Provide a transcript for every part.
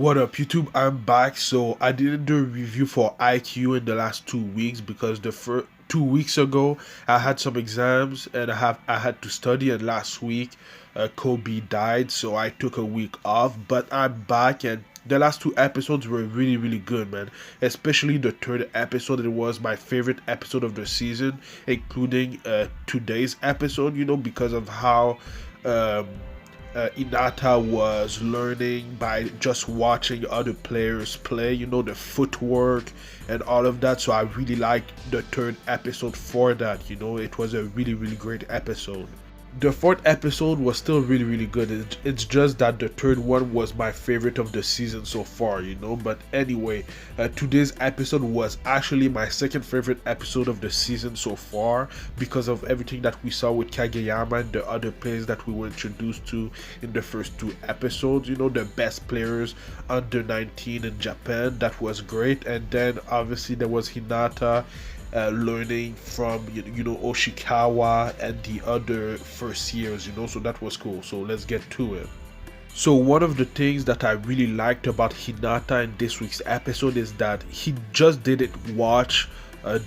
What up, YouTube? I'm back. So I didn't do a review for IQ in the last 2 weeks because the first 2 weeks ago I had some exams and I had to study. And last week, Kobe died, so I took a week off. But I'm back, and the last two episodes were really good, man. Especially the third episode. It was my favorite episode of the season, including today's episode. Because of how. Um, Inata was learning by just watching other players play, the footwork and all of that. So I really liked the third episode for that. It was a really great episode. The fourth episode was still really good. It's just that the third one was my favorite of the season so far, But anyway, today's episode was actually my second favorite episode of the season so far because of everything that we saw with Kageyama and the other players that we were introduced to in the first two episodes. The best players under 19 in Japan. That was great. And then obviously there was Hinata learning from Oshikawa and the other first years, so that was cool. So let's get to it. So one of the things that I really liked about Hinata in this week's episode is that he just didn't watch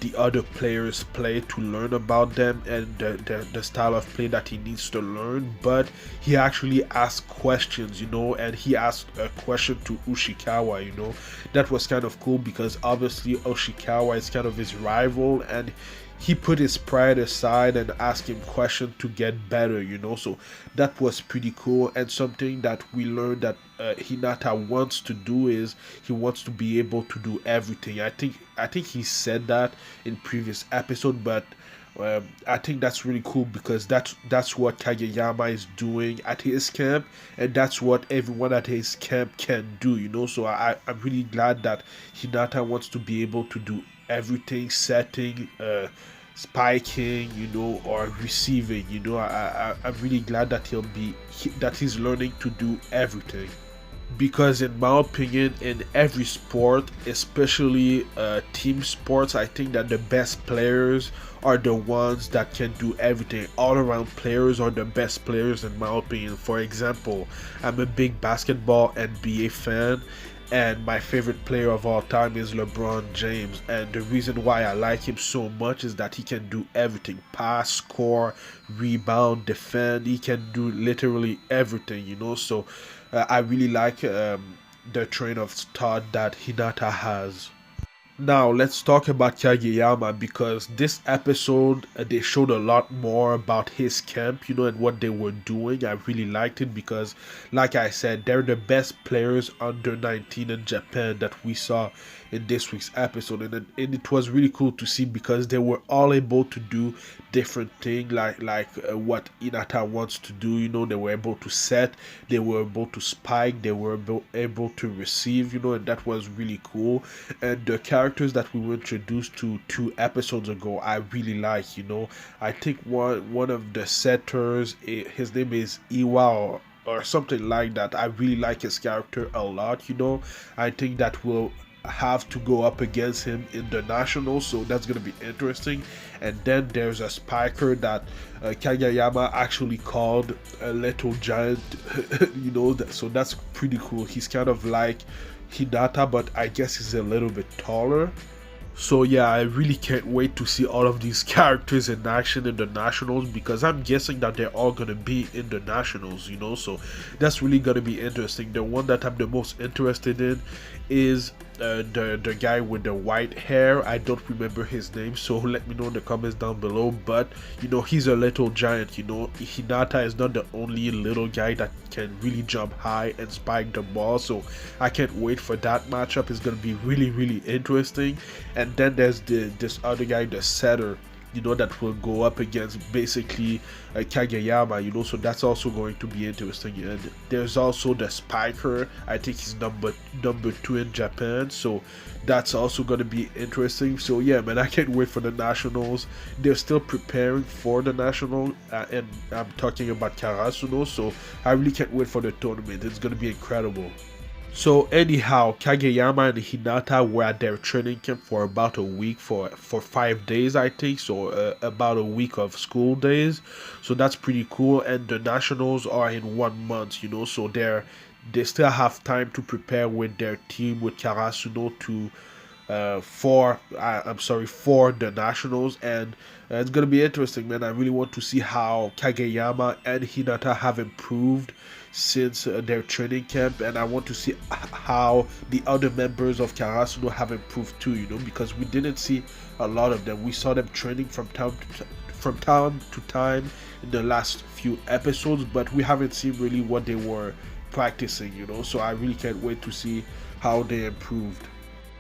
the other players play to learn about them and the style of play that he needs to learn, but he actually asked questions, and he asked a question to Ushikawa. That was kind of cool because obviously Ushikawa is kind of his rival, and he put his pride aside and asked him questions to get better, so that was pretty cool. And something that we learned that Hinata wants to do is he wants to be able to do everything. I think he said that in previous episode, but I think that's really cool because that's what Kageyama is doing at his camp, and that's what everyone at his camp can do, so I'm really glad that Hinata wants to be able to do everything, setting, spiking, or receiving. I'm really glad that that he's learning to do everything. Because in my opinion, in every sport, especially team sports, I think that the best players are the ones that can do everything. All around players are the best players in my opinion. For example, I'm a big basketball NBA fan, and my favorite player of all time is LeBron James, and the reason why I like him so much is that he can do everything: pass, score, rebound, defend. He can do literally everything, so I really like the train of thought that Hinata has. Now let's talk about Kageyama, because this episode they showed a lot more about his camp, and what they were doing. I really liked it because, like I said, they're the best players under 19 in Japan that we saw in this week's episode, and it was really cool to see because they were all able to do different things, like what Inata wants to do. They were able to set, they were able to spike, they were able to receive, and that was really cool. And the characters that we were introduced to 2 episodes ago, I really like. I think one of the setters, his name is Iwa, or something like that. I really like his character a lot. I think that will have to go up against him in the nationals, so that's gonna be interesting. And then there's a spiker that Kageyama actually called a little giant, so that's pretty cool. He's kind of like Hinata, but I guess he's a little bit taller. So yeah, I really can't wait to see all of these characters in action in the nationals, because I'm guessing that they're all gonna be in the nationals, so that's really gonna be interesting. The one that I'm the most interested in is the guy with the white hair. I don't remember his name, so let me know in the comments down below. But he's a little giant. Hinata is not the only little guy that can really jump high and spike the ball, so I can't wait for that matchup. It's gonna be really interesting. And then there's this other guy, the setter, that will go up against basically Kageyama, so that's also going to be interesting. And there's also the spiker. I think he's number 2 in Japan, so that's also going to be interesting. So yeah, man, I can't wait for the nationals. They're still preparing for the national, and I'm talking about Karasuno, so I really can't wait for the tournament. It's going to be incredible. So anyhow, Kageyama and Hinata were at their training camp for about a week, for 5 days, I think. So about a week of school days. So that's pretty cool. And the nationals are in 1 month, so they still have time to prepare with their team with Karasuno to for the nationals, and it's gonna be interesting, man. I really want to see how Kageyama and Hinata have improved since their training camp, and I want to see how the other members of Karasuno have improved too, you know, because we didn't see a lot of them. We saw them training from time to time in the last few episodes, but we haven't seen really what they were practicing, you know. So I really can't wait to see how they improved.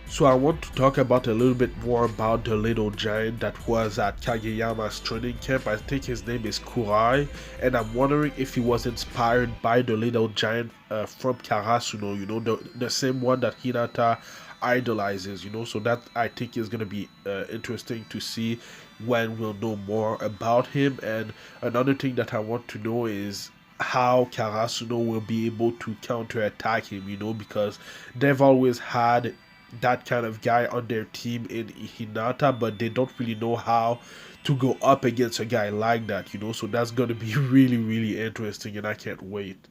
So I want to talk about a little bit more about the little giant that was at Kageyama's training camp. I think his name is Kurai, and I'm wondering if he was inspired by the little giant from Karasuno, you know, the same one that Hinata idolizes, you know. So that I think is going to be interesting to see when we'll know more about him. And another thing that I want to know is how Karasuno will be able to counterattack him, you know, because they've always had that kind of guy on their team in Hinata, but they don't really know how to go up against a guy like that, you know. So that's going to be really, really interesting, and I can't wait.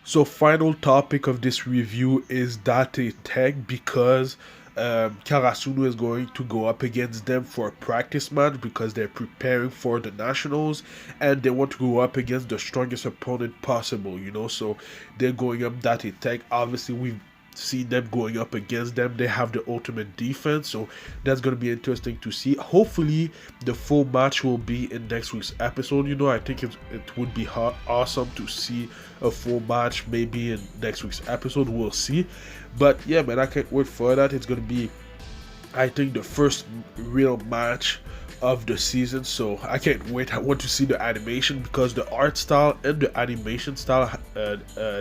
So, final topic of this review is Date Tech, because Karasuno is going to go up against them for a practice match because they're preparing for the nationals and they want to go up against the strongest opponent possible, you know. So they're going up Date Tech. Obviously, we've seen them going up against them. They have the ultimate defense, so that's going to be interesting to see. Hopefully the full match will be in next week's episode, you know. I think it would be awesome to see a full match maybe in next week's episode. We'll see, but yeah, man, I can't wait for that. It's going to be, I think, the first real match of the season, so I can't wait. I want to see the animation because the art style and the animation style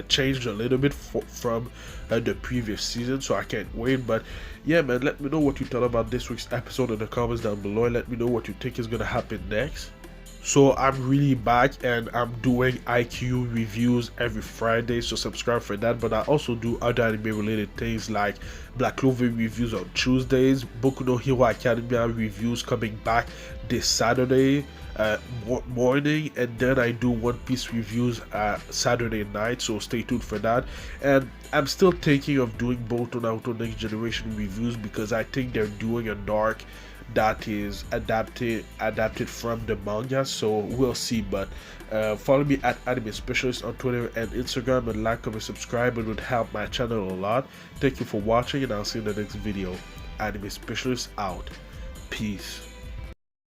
changed a little bit from the previous season, so I can't wait. But yeah, man, let me know what you thought about this week's episode in the comments down below, and let me know what you think is gonna happen next. So I'm really back and I'm doing Haikyu reviews every Friday, so subscribe for that. But I also do other anime related things like Black Clover reviews on Tuesdays, Boku no Hero Academia reviews coming back this Saturday morning, and then I do One Piece reviews Saturday night, so stay tuned for that. And I'm still thinking of doing both on Naruto Next Generation reviews because I think they're doing a arc that is adapted from the manga, so we'll see. But follow me at Anime Specialist on Twitter and Instagram, and like, comment, subscribe. It would help my channel a lot. Thank you for watching, and I'll see you in the next video. Anime Specialist out. Peace.